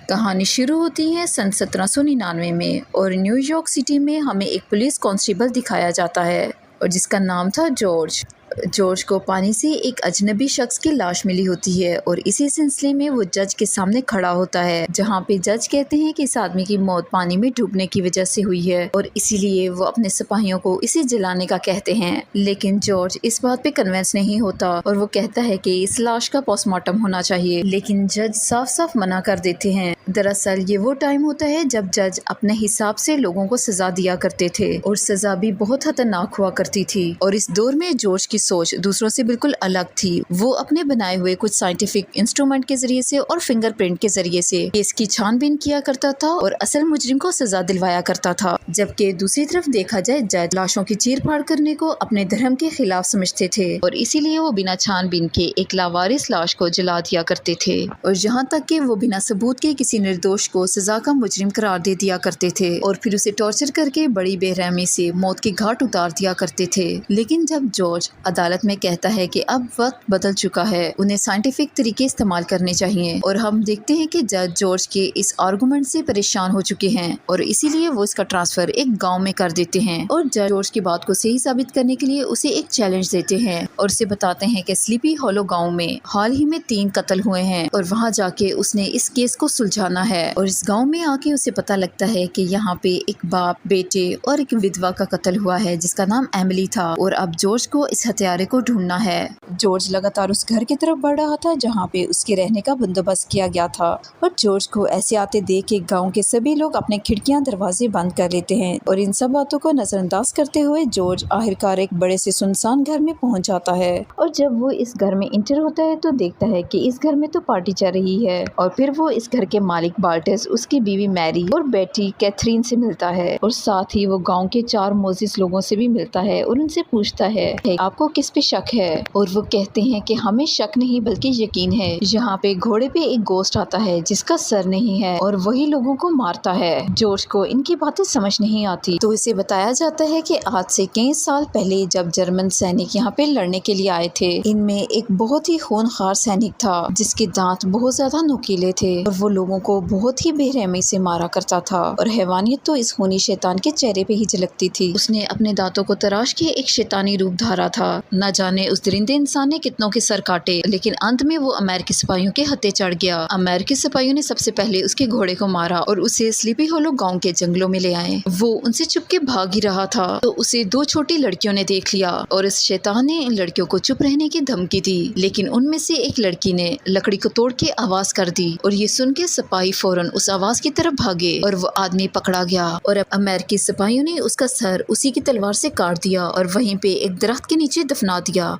कहानी शुरू होती है सन 1799 में और न्यूयॉर्क सिटी में हमें एक पुलिस कांस्टेबल दिखाया जाता है और जिसका नाम था जॉर्ज। जॉर्ज को पानी से एक अजनबी शख्स की लाश मिली होती है और इसी सिलसिले में वो जज के सामने खड़ा होता है, जहाँ पे जज कहते हैं कि इस आदमी की मौत पानी में डूबने की वजह से हुई है और इसीलिए वो अपने सिपाहियों को इसे जलाने का कहते हैं। लेकिन जॉर्ज इस बात पे कन्विंस नहीं होता और वो कहता है कि इस लाश का पोस्टमार्टम होना चाहिए, लेकिन जज साफ साफ मना कर देते हैं। दरअसल ये वो टाइम होता है जब जज अपने हिसाब से लोगों को सजा दिया करते थे और सजा भी बहुत खतरनाक हुआ करती थी। और इस दौर में जॉर्ज की सोच दूसरों से बिल्कुल अलग थी। वो अपने बनाए हुए कुछ साइंटिफिक इंस्ट्रूमेंट के जरिए से और फिंगरप्रिंट के जरिए से केस की छानबीन किया करता था और असल मुजरिम को सजा दिलवाया करता था, जबकि दूसरी तरफ देखा जाए जज लाशों की चीर फाड़ करने को अपने धर्म के खिलाफ समझते थे और इसीलिए वो बिना छानबीन के एक लावारिस लाश को जला दिया करते थे और यहाँ तक कि वो बिना सबूत के किसी निर्दोष को सजा का मुजरिम करार दे दिया करते थे और फिर उसे टॉर्चर करके बड़ी बेरहमी से मौत के घाट उतार दिया करते थे। लेकिन जब जॉर्ज अदालत में कहता है कि अब वक्त बदल चुका है, उन्हें साइंटिफिक तरीके इस्तेमाल करने चाहिए और हम देखते हैं कि जज जॉर्ज के इस आर्गुमेंट से परेशान हो चुके हैं और इसीलिए वो इसका ट्रांसफर एक गांव में कर देते हैं और जज जॉर्ज की बात को सही साबित करने के लिए उसे एक चैलेंज देते हैं और उसे बताते हैं कि स्लीपी हॉलो गाँव में हाल ही में 3 कत्ल हुए हैं और वहाँ जाके उसने इस केस को सुलझाना है। और इस गाँव में आके उसे पता लगता है कि यहाँ पे एक बाप, बेटे और एक विधवा का कत्ल हुआ है जिसका नाम एमिली था और अब जॉर्ज को इस हत्यारे को ढूंढना है। जॉर्ज लगातार उस घर की तरफ बढ़ रहा था जहाँ पे उसके रहने का बंदोबस्त किया गया था और जॉर्ज को ऐसे आते देख के गांव के सभी लोग अपने खिड़कियां दरवाजे बंद कर लेते हैं और इन सब बातों को नजरअंदाज करते हुए जॉर्ज आखिरकार एक बड़े से सुनसान घर में पहुंच जाता है और जब वो इस घर में इंटर होता है तो देखता है कि इस घर में तो पार्टी चल रही है और फिर वो इस घर के मालिक बाल्टस, उसकी बीवी मैरी और बेटी कैथरीन से मिलता है और साथ ही वो गाँव के 4 मोजिस लोगों से भी मिलता है और उनसे पूछता है आपको किस पे शक है और वो कहते हैं कि हमें शक नहीं बल्कि यकीन है। यहाँ पे घोड़े पे एक गोश्त आता है जिसका सर नहीं है और वही लोगों को मारता है। जॉर्ज को इनकी बातें समझ नहीं आती तो इसे बताया जाता है कि आज से कई साल पहले जब जर्मन सैनिक यहाँ पे लड़ने के लिए आए थे, इनमें एक बहुत ही खूनखार सैनिक था जिसके दांत बहुत ज्यादा नुकीले थे और वो लोगों को बहुत ही बेरहमी से मारा करता था और हैवानियत तो इस खूनी शैतान के चेहरे पे ही झलकती थी। उसने अपने दांतों को तराश के एक शैतानी रूप धारा था। न जाने उस दरिंदे इंसान ने कितनों के सर काटे, लेकिन अंत में वो अमेरिकी सिपाहियों के हत्थे चढ़ गया। अमेरिकी सिपाहियों ने सबसे पहले उसके घोड़े को मारा और उसे स्लीपी होलो गांव के जंगलों में ले आए। वो उनसे चुपके भाग ही रहा था तो उसे 2 छोटी लड़कियों ने देख लिया और इस शैतान ने इन लड़कियों को चुप रहने की धमकी दी, लेकिन उनमें से एक लड़की ने लकड़ी को तोड़ के आवाज कर दी और ये सुन के सिपाही फौरन उस आवाज की तरफ भागे और वो आदमी पकड़ा गया और अमेरिकी सिपाहियों ने उसका सर उसी की तलवार से काट दिया और वहीं पे एक दरख्त के नीचे दफना दिया।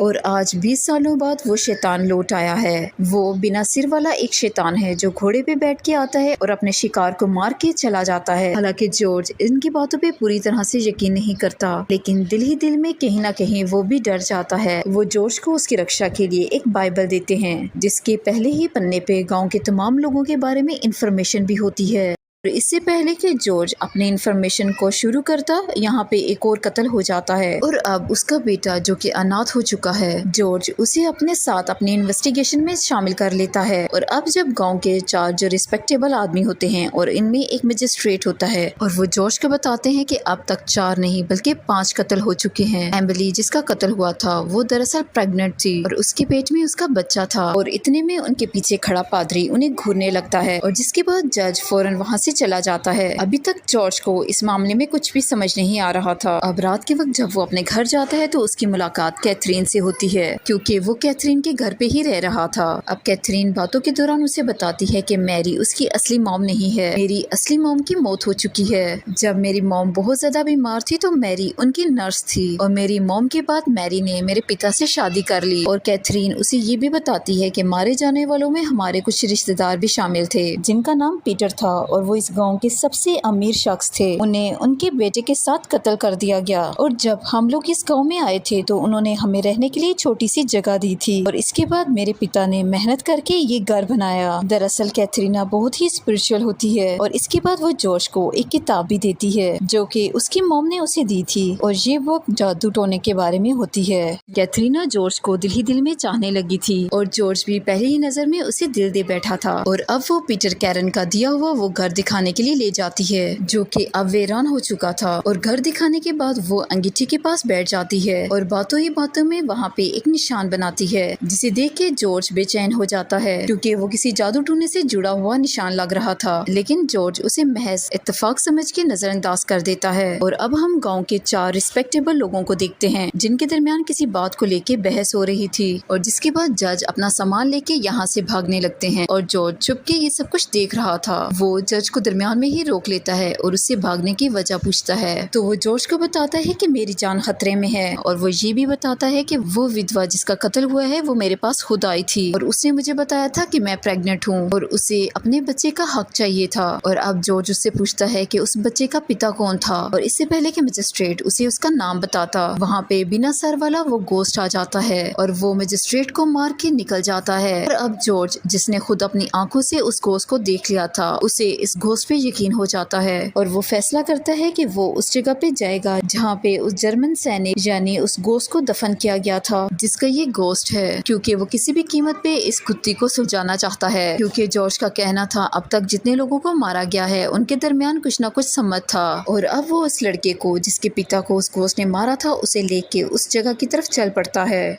और आज 20 सालों बाद वो शैतान लौट आया है। वो बिना सिर वाला एक शैतान है जो घोड़े पे बैठ के आता है और अपने शिकार को मार के चला जाता है। हालांकि जॉर्ज इनकी बातों पे पूरी तरह से यकीन नहीं करता, लेकिन दिल ही दिल में कहीं ना कहीं वो भी डर जाता है। वो जॉर्ज को उसकी रक्षा के लिए एक बाइबल देते हैं जिसके पहले ही पन्ने पे गाँव के तमाम लोगों के बारे में इंफॉर्मेशन भी होती है। इससे पहले कि जॉर्ज अपने इन्फॉर्मेशन को शुरू करता, यहाँ पे एक और कत्ल हो जाता है और अब उसका बेटा जो कि अनाथ हो चुका है, जॉर्ज उसे अपने साथ अपनी इन्वेस्टिगेशन में शामिल कर लेता है। और अब जब गांव के 4 जो रिस्पेक्टेबल आदमी होते हैं और इनमें एक मजिस्ट्रेट होता है और वो जॉर्ज को बताते हैं कि अब तक 4 नहीं बल्कि 5 कत्ल हो चुके हैं। एमिली जिसका कत्ल हुआ था वो दरअसल प्रेग्नेंट थी और उसके पेट में उसका बच्चा था और इतने में उनके पीछे खड़ा पादरी उन्हें घूरने लगता है और जिसके बाद जज फौरन वहाँ से चला जाता है। अभी तक जॉर्ज को इस मामले में कुछ भी समझ नहीं आ रहा था। अब रात के वक्त जब वो अपने घर जाता है तो उसकी मुलाकात कैथरीन से होती है क्योंकि वो कैथरीन के घर पे ही रह रहा था। अब कैथरीन बातों के दौरान उसे बताती है कि मैरी उसकी असली मॉम नहीं है, मेरी असली मॉम की मौत हो चुकी है। जब मेरी मॉम बहुत ज्यादा बीमार थी तो मैरी उनकी नर्स थी और मेरी मॉम के बाद मैरी ने मेरे पिता से शादी कर ली। और कैथरीन उसे ये भी बताती है कि मारे जाने वालों में हमारे कुछ रिश्तेदार भी शामिल थे जिनका नाम पीटर था और वो इस गांव के सबसे अमीर शख्स थे, उन्हें उनके बेटे के साथ कत्ल कर दिया गया। और जब हम लोग इस गांव में आए थे तो उन्होंने हमें रहने के लिए छोटी सी जगह दी थी और इसके बाद मेरे पिता ने मेहनत करके ये घर बनाया। दरअसल कैथरीना बहुत ही स्पिरिचुअल होती है और इसके बाद वो जॉर्ज को एक किताब भी देती है जो कि उसकी मॉम ने उसे दी थी और ये बुक जादू टोने के बारे में होती है। कैथरीना जॉर्ज को दिल ही दिल में चाहने लगी थी और जॉर्ज भी पहली ही नजर में उसे दिल दे बैठा था। और अब वो पीटर कैरन का दिया हुआ वो घर दिखाने के लिए ले जाती है जो कि अब वीरान हो चुका था। और घर दिखाने के बाद वो अंगीठी के पास बैठ जाती है और बातों ही बातों में वहाँ पे एक निशान बनाती है जिसे देख के जॉर्ज बेचैन हो जाता है क्योंकि वो किसी जादू टूने से जुड़ा हुआ निशान लग रहा था। लेकिन जॉर्ज उसे महज इत्तेफाक समझ के नजरअंदाज कर देता है। और अब हम गाँव के 4 रिस्पेक्टेबल लोगों को देखते हैं जिनके दरमियान किसी बात को लेके बहस हो रही थी। और जिसके बाद जज अपना सामान लेके यहाँ से भागने लगते हैं और जॉर्ज चुप के ये सब कुछ देख रहा था। वो जज को दरमियान में ही रोक लेता है और उससे भागने की वजह पूछता है तो वो जॉर्ज को बताता है कि मेरी जान खतरे में है। और वो ये भी बताता है कि वो विधवा जिसका कत्ल हुआ है वो मेरे पास खुद आई थी और उसने मुझे बताया था कि मैं प्रेग्नेंट हूँ और उसे अपने बच्चे का हक चाहिए था। और अब जॉर्ज उससे पूछता है कि उस बच्चे का पिता कौन था। और इससे पहले कि मजिस्ट्रेट उसे उसका नाम बताता, वहाँ पे बिना सर वाला वो गोश्त आ जाता है और वो मजिस्ट्रेट को मार के निकल जाता है। और अब जॉर्ज जिसने खुद अपनी आंखों से उस गोश्त को देख लिया था उसे इस गोश्त पे यकीन हो जाता है और वो फैसला करता है कि वो उस जगह पे जाएगा जहाँ पे उस जर्मन सैनिक यानी उस गोश्त को दफन किया गया था जिसका ये गोश्त है, क्योंकि वो किसी भी कीमत पे इस कुत्ती को सुलझाना चाहता है। क्योंकि जॉर्ज का कहना था अब तक जितने लोगों को मारा गया है उनके दरमियान कुछ न कुछ सम्मत था। और अब वो उस लड़के को जिसके पिता को उस गोश्त ने मारा था उसे लेके उस जगह की तरफ चल पड़ता है।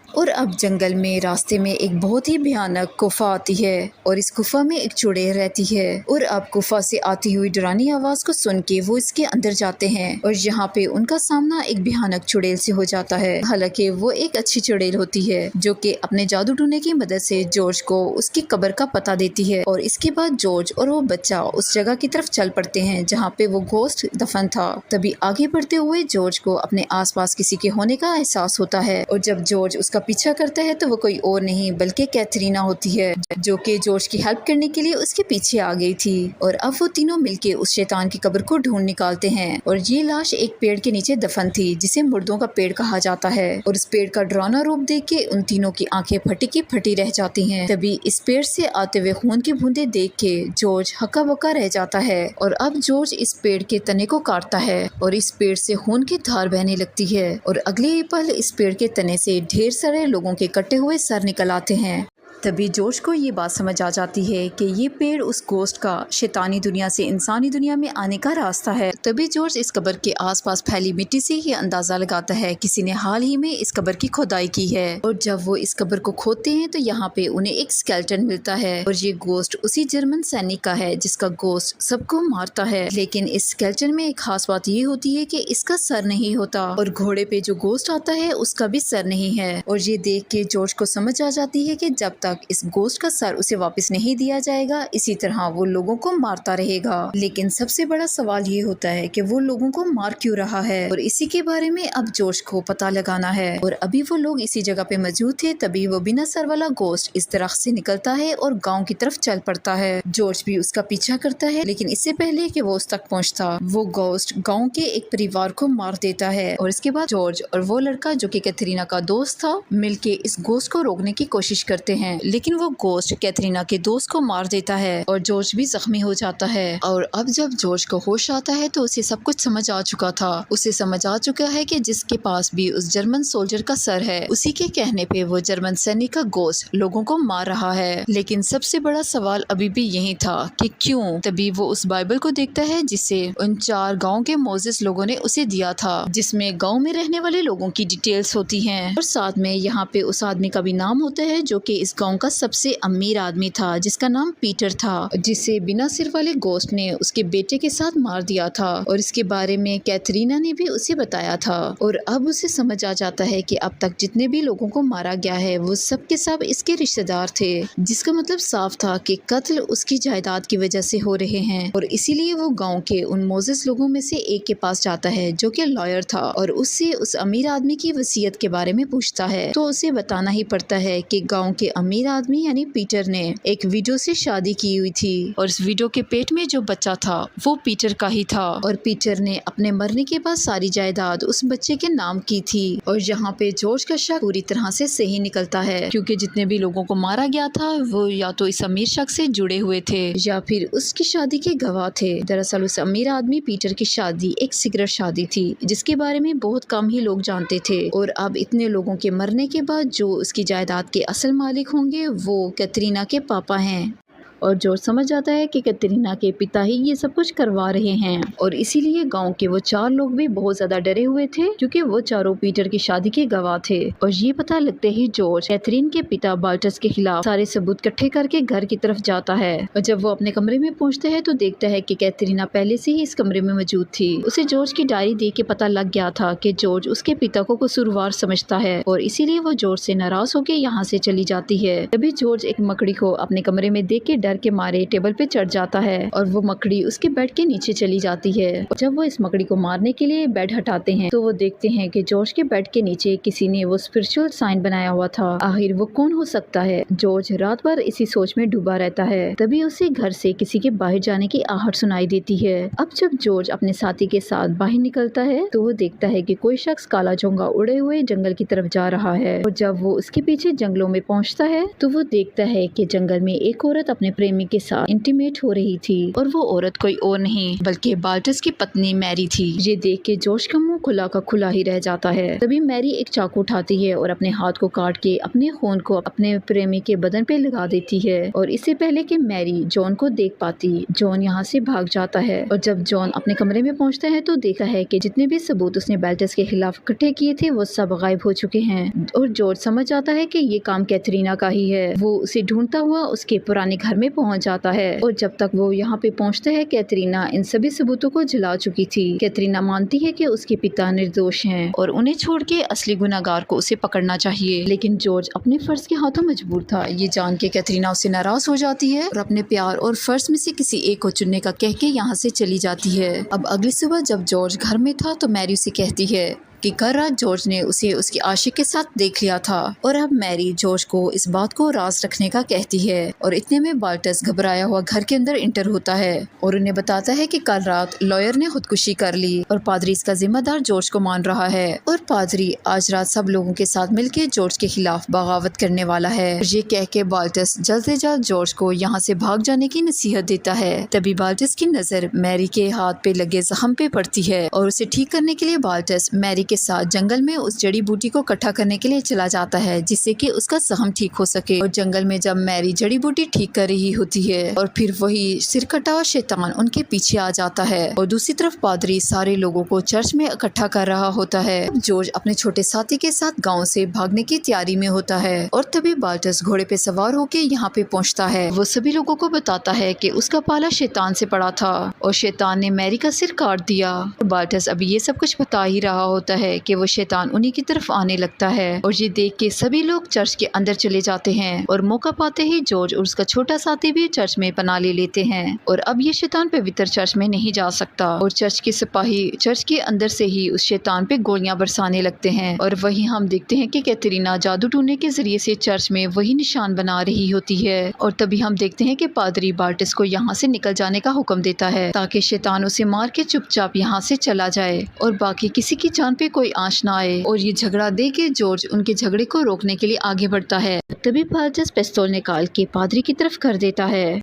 और अब जंगल में रास्ते में एक बहुत ही भयानक गुफा आती है और इस गुफा में एक चुड़ैल रहती है। और अब गुफा से आती हुई डरावनी आवाज को सुन के वो इसके अंदर जाते हैं और यहाँ पे उनका सामना एक भयानक चुड़ैल से हो जाता है। हालांकि वो एक अच्छी चुड़ैल होती है जो कि अपने जादू टूने की मदद से जॉर्ज को उसकी कब्र का पता देती है। और इसके बाद जॉर्ज और वो बच्चा उस जगह की तरफ चल पड़ते हैं जहाँ पे वो गोश्त दफन था। तभी आगे बढ़ते हुए जॉर्ज को अपने आसपास किसी के होने का एहसास होता है और जब जॉर्ज उसका पीछा करता है तो वो कोई और नहीं बल्कि कैथरीना होती है जो कि जॉर्ज की हेल्प करने के लिए उसके पीछे आ गई थी। और अब वो तीनों मिलके उस शैतान की कब्र को ढूंढ निकालते हैं और ये लाश एक पेड़ के नीचे दफन थी जिसे मुर्दों का पेड़ कहा जाता है। और इस पेड़ का डरावना रूप देख के उन तीनों की आंखें फटी की फटी रह जाती हैं। तभी इस पेड़ से आते हुए खून की बूंदें देख के जॉर्ज हक्का बक्का रह जाता है। और अब जॉर्ज इस पेड़ के तने को काटता है और इस पेड़ से खून की धार बहने लगती है और अगले ही पल इस पेड़ के तने से ढेर सारे लोगों के कटे हुए सर निकल आते हैं। तभी जॉर्ज को ये बात समझ आ जाती है कि ये पेड़ उस गोश्त का शैतानी दुनिया से इंसानी दुनिया में आने का रास्ता है। तभी जॉर्ज इस कब्र के आसपास फैली मिट्टी से ये अंदाजा लगाता है किसी ने हाल ही में इस कब्र की खुदाई की है। और जब वो इस कब्र को खोदते हैं तो यहाँ पे उन्हें एक स्केलेटन मिलता है और ये गोश्त उसी जर्मन सैनिक का है जिसका गोश्त सबको मारता है। लेकिन इस स्केलेटन में एक खास बात ये होती है कि इसका सर नहीं होता और घोड़े पे जो गोश्त आता है उसका भी सर नहीं है। और ये देख के जॉर्ज को समझ आ जाती है कि जब तक इस गोश्त का सर उसे वापस नहीं दिया जाएगा इसी तरह वो लोगों को मारता रहेगा। लेकिन सबसे बड़ा सवाल ये होता है कि वो लोगों को मार क्यों रहा है और इसी के बारे में अब जॉर्ज को पता लगाना है। और अभी वो लोग इसी जगह पे मौजूद थे तभी वो बिना सर वाला गोश्त इस दरख्त से निकलता है और गांव की तरफ चल पड़ता है। जॉर्ज भी उसका पीछा करता है लेकिन इससे पहले कि वो उस तक पहुंचता वो गोश्त गाँव के एक परिवार को मार देता है। और इसके बाद जॉर्ज और वो लड़का जो कि कैथरीना का दोस्त था मिलके इस गोश्त को रोकने की कोशिश करते हैं लेकिन वो गोश्त कैथरीना के दोस्त को मार देता है और जॉर्ज भी जख्मी हो जाता है। और अब जब जॉर्ज को होश आता है तो उसे सब कुछ समझ आ चुका था। उसे समझ आ चुका है कि जिसके पास भी उस जर्मन सोल्जर का सर है उसी के कहने पे वो जर्मन सैनिक का गोश्त लोगों को मार रहा है। लेकिन सबसे बड़ा सवाल अभी भी यही था कि क्यों। तभी वो उस बाइबल को देखता है जिसे उन 4 गाँव के मोजिस लोगों ने उसे दिया था जिसमें गाँव में रहने वाले लोगों की डिटेल्स होती हैं और साथ में यहाँ पे उस आदमी का भी नाम होता है जो कि इस गाँव का सबसे अमीर आदमी था जिसका नाम पीटर था जिसे बिना सिर वाले गोश्त ने उसके बेटे के साथ मार दिया था और इसके बारे में कैथरीना ने भी उसे बताया था। और अब उसे समझ आ जाता है कि अब तक जितने भी लोगों को मारा गया है वो सब के सब इसके रिश्तेदार थे जिसका मतलब साफ था कि कत्ल उसकी जायदाद की वजह से हो रहे हैं। और इसीलिए वो गाँव के उन मोजिस लोगों में से एक के पास जाता है जो कि लॉयर था और उससे उस अमीर आदमी की वसीयत के बारे में पूछता है तो उसे बताना ही पड़ता है कि गाँव के अमीर अमीर आदमी यानी पीटर ने एक विडो से शादी की हुई थी और इस विडो के पेट में जो बच्चा था वो पीटर का ही था और पीटर ने अपने मरने के बाद सारी जायदाद उस बच्चे के नाम की थी। और यहाँ पे जॉर्ज का शक पूरी तरह से सही निकलता है क्योंकि जितने भी लोगों को मारा गया था वो या तो इस अमीर शख्स से जुड़े हुए थे या फिर उसकी शादी के गवाह थे। दरअसल उस अमीर आदमी पीटर की शादी एक सीक्रेट शादी थी जिसके बारे में बहुत कम ही लोग जानते थे। और अब इतने लोगों के मरने के बाद जो उसकी जायदाद के असल मालिक होंगे वो कैटरीना के पापा हैं। और जॉर्ज समझ जाता है कि कैटरीना के पिता ही ये सब कुछ करवा रहे हैं और इसीलिए गांव के वो 4 लोग भी बहुत ज्यादा डरे हुए थे क्योंकि वो चारों पीटर की शादी के गवाह थे। और ये पता लगते ही जॉर्ज कैथरीन के पिता बाल्टस के खिलाफ सारे सबूत इकट्ठे करके घर की तरफ जाता है। और जब वो अपने कमरे में पहुंचता है तो देखता है कि कैटरीना पहले से ही इस कमरे में मौजूद थी। उसे जॉर्ज की डायरी देख के पता लग गया था कि जॉर्ज उसके पिता को कसूरवार समझता है और इसीलिए वो जॉर्ज से नाराज होकर यहाँ से चली जाती है। तभी जॉर्ज एक मकड़ी को अपने कमरे में देख के डर के मारे टेबल पे चढ़ जाता है और वो मकड़ी उसके बेड के नीचे चली जाती है। और जब वो इस मकड़ी को मारने के लिए बेड हटाते हैं तो वो देखते हैं कि जॉर्ज के बेड के नीचे किसी ने वो स्पिरिचुअल साइन बनाया हुआ था। आखिर वो कौन हो सकता है? जॉर्ज रात भर इसी सोच में डूबा रहता है। तभी उसे घर से किसी के बाहर जाने की आहट सुनाई देती है। अब जब जॉर्ज अपने साथी के साथ बाहर निकलता है तो वो देखता है कि कोई शख्स काला चोंगा उड़े हुए जंगल की तरफ जा रहा है। और जब वो उसके पीछे जंगलों में पहुंचता है तो वो देखता है कि जंगल में एक औरत अपने प्रेमी के साथ इंटीमेट हो रही थी और वो औरत कोई और नहीं बल्कि बाल्टस की पत्नी मैरी थी। ये देख के जॉर्ज का मुंह खुला का खुला ही रह जाता है। तभी मैरी एक चाकू उठाती है और अपने हाथ को काट के अपने खून को अपने प्रेमी के बदन पे लगा देती है। और इससे पहले कि मैरी जॉन को देख पाती, जॉन यहाँ से भाग जाता है। और जब जॉन अपने कमरे में पहुँचता है तो देखा है कि जितने भी सबूत उसने बाल्टस के खिलाफ इकट्ठे किए थे वो सब गायब हो चुके हैं। और जॉर्ज समझ जाता है कि ये काम कैटरीना का ही है। वो उसे ढूंढता हुआ उसके पुराने घर में पहुंच जाता है और जब तक वो यहाँ पे पहुंचता है कैटरीना इन सभी सबूतों को जला चुकी थी। कैटरीना मानती है कि उसके पिता निर्दोष हैं और उन्हें छोड़ के असली गुनाहगार को उसे पकड़ना चाहिए। लेकिन जॉर्ज अपने फर्ज के हाथों मजबूर था। ये जान के कैटरीना उससे नाराज हो जाती है और अपने प्यार और फर्ज में से किसी एक को चुनने का कह के यहाँ से चली जाती है। अब अगली सुबह जब जॉर्ज घर में था तो मैरी उसे कहती है कि कल रात जॉर्ज ने उसे उसकी आशिक के साथ देख लिया था। और अब मैरी जॉर्ज को इस बात को राज रखने का कहती है। और इतने में बाल्टस घबराया हुआ घर के अंदर इंटर होता है और उन्हें बताता है कि कल रात लॉयर ने खुदकुशी कर ली और पादरी इसका जिम्मेदार जॉर्ज को मान रहा है। और पादरी आज रात सब लोगों के साथ मिलकर जॉर्ज के खिलाफ बगावत करने वाला है। ये कह के बाल्टस जल्द से जल्द जॉर्ज को यहाँ से भाग जाने की नसीहत देता है। तभी बाल्टस की नजर मैरी के हाथ पे लगे जख्म पे पड़ती है और उसे ठीक करने के लिए बाल्टस मैरी के साथ जंगल में उस जड़ी बूटी को इकट्ठा करने के लिए चला जाता है जिससे कि उसका जख्म ठीक हो सके। और जंगल में जब मैरी जड़ी बूटी ठीक कर रही होती है और फिर वही सिर कटा हुआ शैतान उनके पीछे आ जाता है और दूसरी तरफ पादरी सारे लोगों को चर्च में इकट्ठा कर रहा होता है। जॉर्ज अपने छोटे साथी के साथ गाँव से भागने की तैयारी में होता है और तभी बाल्टस घोड़े पे सवार होकर यहाँ पे पहुँचता है। वो सभी लोगों को बताता है कि उसका पाला शैतान से पड़ा था और शैतान ने मैरी का सिर काट दिया। बाल्टस अभी ये सब कुछ बता ही रहा होता है कि वो शैतान उन्हीं की तरफ आने लगता है और ये देख के सभी लोग चर्च के अंदर चले जाते हैं। और मौका पाते ही जॉर्ज और उसका छोटा साथी भी चर्च में पनाह ले लेते हैं। और अब ये शैतान पवित्र चर्च में नहीं जा सकता और चर्च के सिपाही चर्च के अंदर से ही उस शैतान पे गोलियां बरसाने लगते हैं। और वही हम देखते हैं कि कैटरीना जादू टूने के जरिए से चर्च में वही निशान बना रही होती है। और तभी हम देखते हैं कि पादरी बाल्टस को यहाँ से निकल जाने का हुक्म देता है ताकि शैतान उसे मार के चुपचाप यहाँ से चला जाए और बाकी किसी की जान पे कोई आंच ना आए। और ये झगड़ा देख के जॉर्ज उनके झगड़े को रोकने के लिए आगे बढ़ता है। तभी बाल्टस पिस्तौल निकाल के पादरी की तरफ कर देता है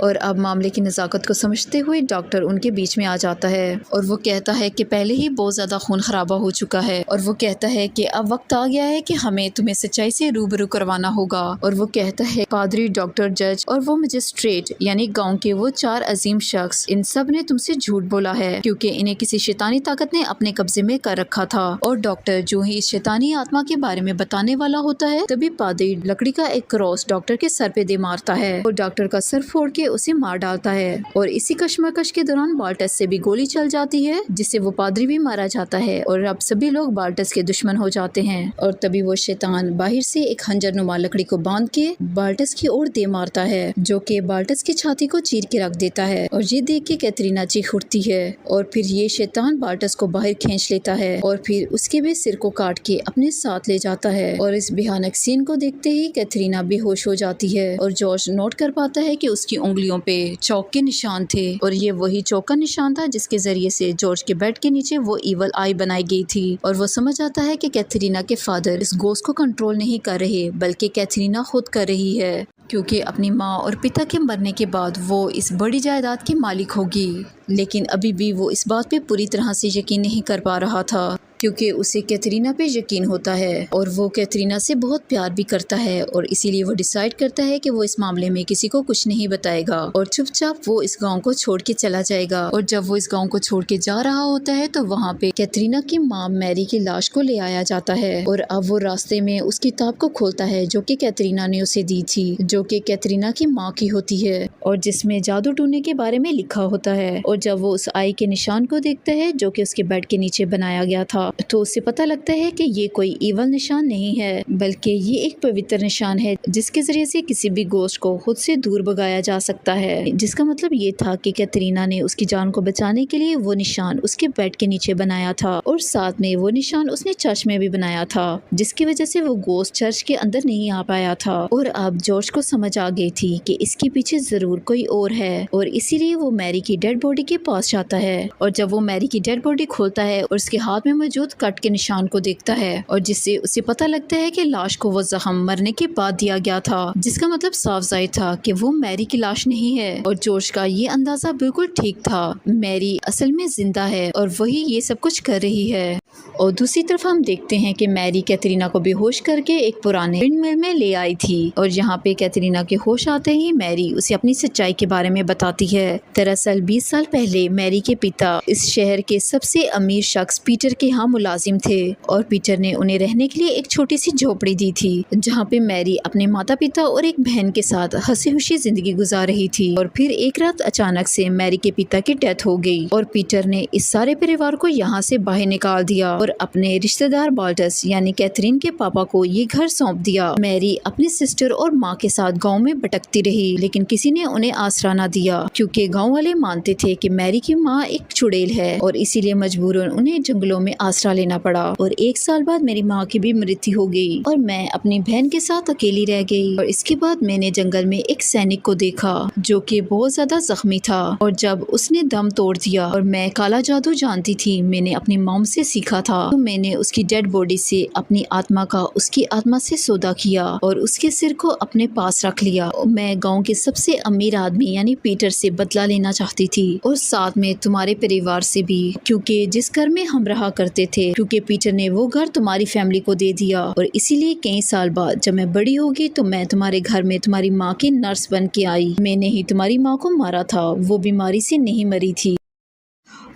और अब मामले की नज़ाकत को समझते हुए डॉक्टर उनके बीच में आ जाता है और वो कहता है कि पहले ही बहुत ज़्यादा खून खराबा हो चुका है और वो कहता है कि अब वक्त आ गया है कि हमें तुम्हें सच्चाई से रूबरू करवाना होगा। और वो कहता है पादरी, डॉक्टर, जज और वो मजिस्ट्रेट यानी गांव के वो 4 अजीम शख्स, इन सब ने तुमसे झूठ बोला है क्योंकि इन्हें किसी शैतानी ताकत ने अपने कब्जे में कर रखा था। और डॉक्टर जो ही इस शैतानी आत्मा के बारे में बताने वाला होता है तभी पादरी लकड़ी का एक क्रॉस डॉक्टर के सर पे दे मारता है और डॉक्टर का सर फोड़ के करके उसे मार डालता है। और इसी कश्मकश के दौरान बाल्टस से भी गोली चल जाती है, जिससे वो पादरी भी मारा जाता है और अब सभी लोग बाल्टस के दुश्मन हो जाते हैं। और तभी वो शैतान बाहर से एक खंजर नुमा लकड़ी को बांध के बाल्टस की ओर दे मारता है, जो कि बाल्टस की छाती को चीर के रख देता है। और ये देख के कैथरीना चीख उठती है और फिर ये शैतान बाल्टस को बाहर खींच लेता है और फिर उसके भी सिर को काट के अपने साथ ले जाता है। और इस भयानक सीन को देखते ही कैथरीना बेहोश हो जाती है और जॉर्ज नोट कर पाता है कि उसकी उंगलियों पे चौक के निशान थे और ये वही चौक का निशान था जिसके जरिए से जॉर्ज के बेड के नीचे वो इवल आई बनाई गई थी। और वो समझ आता है कि कैथरीना के फादर इस घोस्ट को कंट्रोल नहीं कर रहे बल्कि कैथरीना खुद कर रही है, क्योंकि अपनी माँ और पिता के मरने के बाद वो इस बड़ी जायदाद की मालिक होगी। लेकिन अभी भी वो इस बात पे पूरी तरह से यकीन नहीं कर पा रहा था, क्योंकि उसे कैथरीना पे यकीन होता है और वो कैथरीना से बहुत प्यार भी करता है। और इसीलिए वो डिसाइड करता है कि वो इस मामले में किसी को कुछ नहीं बताएगा और चुपचाप वो इस गांव को छोड़ के चला जाएगा। और जब वो इस गांव को छोड़ के जा रहा होता है तो वहाँ पे कैथरीना की माँ मैरी की लाश को ले आया जाता है। और अब वो रास्ते में उस किताब को खोलता है जो कि कैथरीना ने उसे दी थी, जो कि कैथरीना की माँ की होती है और जिसमें जादू टूने के बारे में लिखा होता है। और जब वो उस आई के निशान को देखता है जो कि उसके बेड के नीचे बनाया गया था, तो उसे पता लगता है कि ये कोई इवल निशान नहीं है बल्कि ये एक पवित्र निशान है जिसके जरिए से किसी भी घोस्ट को खुद से दूर भगाया जा सकता है। जिसका मतलब ये था कि कैथरीना ने उसकी जान को बचाने के लिए वो निशान उसके बेड के नीचे बनाया था और साथ में वो निशान उसने चर्च में भी बनाया था, जिसकी वजह से वो घोस्ट चर्च के अंदर नहीं आ पाया था। और अब जॉर्ज को समझ आ गई थी कि इसके पीछे जरूर कोई और है और इसीलिए वो मैरी की डेड बॉडी के पास जाता है। और जब वो मैरी की डेड बॉडी खोलता है और उसके हाथ में मौजूद कट के निशान को देखता है और जिससे उसे पता लगता है कि लाश को वो जख्म मरने के बाद दिया गया था, जिसका मतलब साफ जाहिर था कि वो मैरी की लाश नहीं है। और जॉर्ज का ये अंदाजा बिल्कुल ठीक था, मैरी असल में जिंदा है और वही ये सब कुछ कर रही है। और दूसरी तरफ हम देखते हैं कि मैरी कैथरीना को बेहोश करके एक पुराने विंड मिल में ले आई थी और यहाँ पे कैथरीना के होश आते ही मैरी उसे अपनी सच्चाई के बारे में बताती है। दरअसल 20 साल पहले मैरी के पिता इस शहर के सबसे अमीर शख्स पीटर के यहाँ मुलाजिम थे और पीटर ने उन्हें रहने के लिए एक छोटी सी झोपड़ी दी थी, जहाँ पे मैरी अपने माता पिता और एक बहन के साथ हंसी खुशी जिंदगी गुजार रही थी। और फिर एक रात अचानक से मैरी के पिता की डेथ हो गई और पीटर ने इस सारे परिवार को यहाँ से बाहर निकाल दिया और अपने रिश्तेदार बाल्टस यानी कैथरीन के पापा को ये घर सौंप दिया। मैरी अपनी सिस्टर और माँ के साथ गांव में भटकती रही, लेकिन किसी ने उन्हें आसरा न दिया क्योंकि गांव वाले मानते थे कि मैरी की माँ एक चुड़ैल है और इसीलिए मजबूरन उन्हें जंगलों में आसरा लेना पड़ा। और 1 साल बाद मेरी माँ की भी मृत्यु हो गई और मैं अपनी बहन के साथ अकेली रह गई। और इसके बाद मैंने जंगल में एक सैनिक को देखा जो कि बहुत ज्यादा जख्मी था और जब उसने दम तोड़ दिया और मैं काला जादू जानती थी, मैंने अपनी मॉम से सीखा था, तो मैंने उसकी डेड बॉडी से अपनी आत्मा का उसकी आत्मा से सौदा किया और उसके सिर को अपने पास रख लिया। मैं गांव के सबसे अमीर आदमी यानी पीटर से बदला लेना चाहती थी और साथ में तुम्हारे परिवार से भी, क्योंकि जिस घर में हम रहा करते थे, क्योंकि पीटर ने वो घर तुम्हारी फैमिली को दे दिया। और इसीलिए कई साल बाद जब मैं बड़ी होगी तो मैं तुम्हारे घर में तुम्हारी माँ की नर्स बन के आई। मैंने ही तुम्हारी माँ को मारा था, वो बीमारी से नहीं मरी थी।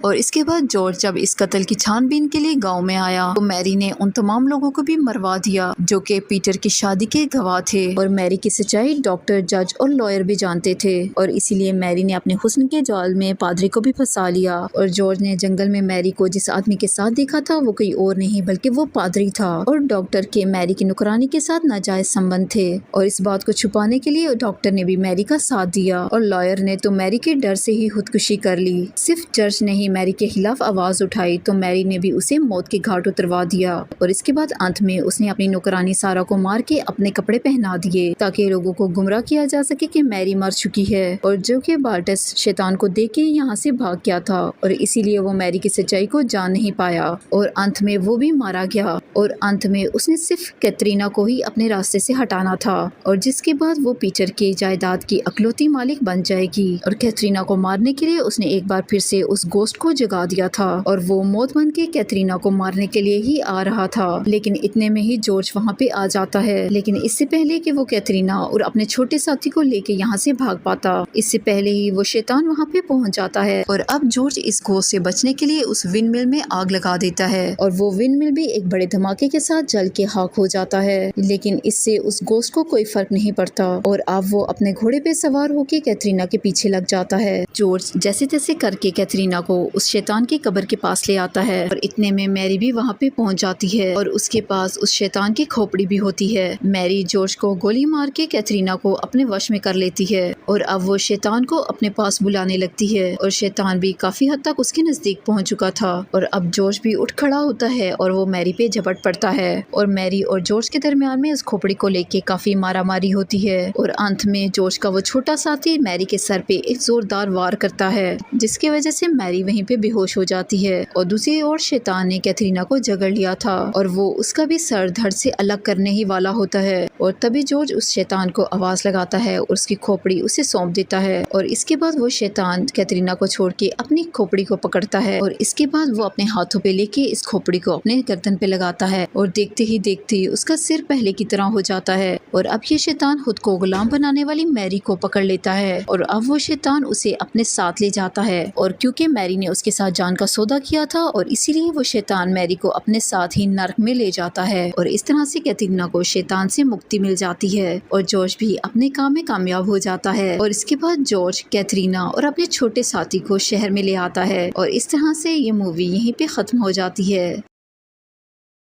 और इसके बाद जॉर्ज जब इस कत्ल की छानबीन के लिए गांव में आया तो मैरी ने उन तमाम लोगों को भी मरवा दिया जो कि पीटर की शादी के गवाह थे। और मैरी की सच्चाई डॉक्टर, जज और लॉयर भी जानते थे और इसीलिए मैरी ने अपने हुस्न के जाल में पादरी को भी फंसा लिया। और जॉर्ज ने जंगल में मैरी को जिस आदमी के साथ देखा था वो कोई और नहीं बल्कि वो पादरी था। और डॉक्टर के मैरी की नुकरानी के साथ नाजायज संबंध थे और इस बात को छुपाने के लिए डॉक्टर ने भी मैरी का साथ दिया और लॉयर ने तो मैरी के डर से ही खुदकुशी कर ली। सिर्फ जज ने मैरी के खिलाफ आवाज उठाई तो मैरी ने भी उसे मौत के घाट उतरवा दिया। और इसके बाद अंत में उसने अपनी नौकरानी सारा को मार के अपने कपड़े पहना दिए ताकि लोगों को गुमराह किया जा सके कि मैरी मर चुकी है और जो कि बाल्टस शैतान को देख के यहाँ से भाग गया था और इसीलिए वो मैरी की सच्चाई को जान नहीं पाया और अंत में वो भी मारा गया। और अंत में उसने सिर्फ कैथरीना को ही अपने रास्ते से हटाना था और जिसके बाद वो पीटर के जायदाद की अकलौती मालिक बन जाएगी। और कैथरीना को मारने के लिए उसने एक बार फिर से उस घोस्ट को जगा दिया था और वो मौत बन के कैथरीना को मारने के लिए ही आ रहा था। लेकिन इतने में ही जॉर्ज वहाँ पे आ जाता है, लेकिन इससे पहले कि वो कैथरीना और अपने छोटे साथी को लेके यहाँ से भाग पाता, इससे पहले ही वो शैतान वहाँ पे पहुँच जाता है। और अब जॉर्ज इस घोस्ट से बचने के लिए उस विंड मिल में आग लगा देता है और वो विंड मिल भी एक बड़े धमाके के साथ जल के खाक हो जाता है। लेकिन इससे उस घोस्ट को कोई फर्क नहीं पड़ता और अब वो अपने घोड़े पे सवार होके कैथरीना के पीछे लग जाता है। जॉर्ज जैसे तैसे करके कैथरीना को उस शैतान की कब्र के पास ले आता है और इतने में मैरी भी वहाँ पे पहुँच जाती है और उसके पास उस शैतान की खोपड़ी भी होती है। मैरी जॉर्ज को गोली मार के कैथरीना को अपने वश में कर लेती है और अब वो शैतान को अपने पास बुलाने लगती है और शैतान भी काफी हद तक उसके नजदीक पहुंच चुका था। और अब जॉर्ज भी उठ खड़ा होता है और वो मैरी पे झपट पड़ता है और मैरी और जॉर्ज के दरमियान में उस खोपड़ी को लेके काफी मारामारी होती है और अंत में जॉर्ज का वो छोटा साथी मैरी के सर पे एक जोरदार वार करता है, जिसकी वजह से मैरी वहीं पे बेहोश हो जाती है। और दूसरी ओर शैतान ने कैथरीना को जकड़ लिया था और वो उसका भी सर धड़ से अलग करने ही वाला होता है और तभी जॉर्ज उस शैतान को आवाज लगाता है और उसकी खोपड़ी उसे सौंप देता है और इसके बाद वो शैतान कैथरीना को छोड़ के अपनी खोपड़ी को पकड़ता है और इसके बाद वो अपने हाथों पे लेके इस खोपड़ी को अपने गर्दन पे लगाता है और देखते ही देखते उसका सिर पहले की तरह हो जाता है। और अब ये शैतान खुद को गुलाम बनाने वाली मैरी को पकड़ लेता है और अब वो शैतान उसे अपने साथ ले जाता है और क्योंकि मैरी ने उसके साथ जान का सौदा किया था और इसीलिए वो शैतान मैरी को अपने साथ ही नर्क में ले जाता है और इस तरह से कैथरीना को शैतान से मुक्ति मिल जाती है और जॉर्ज भी अपने काम में कामयाब हो जाता है। और इसके बाद जॉर्ज कैथरीना और अपने छोटे साथी को शहर में ले आता है और इस तरह से ये मूवी यहीं पे खत्म हो जाती है।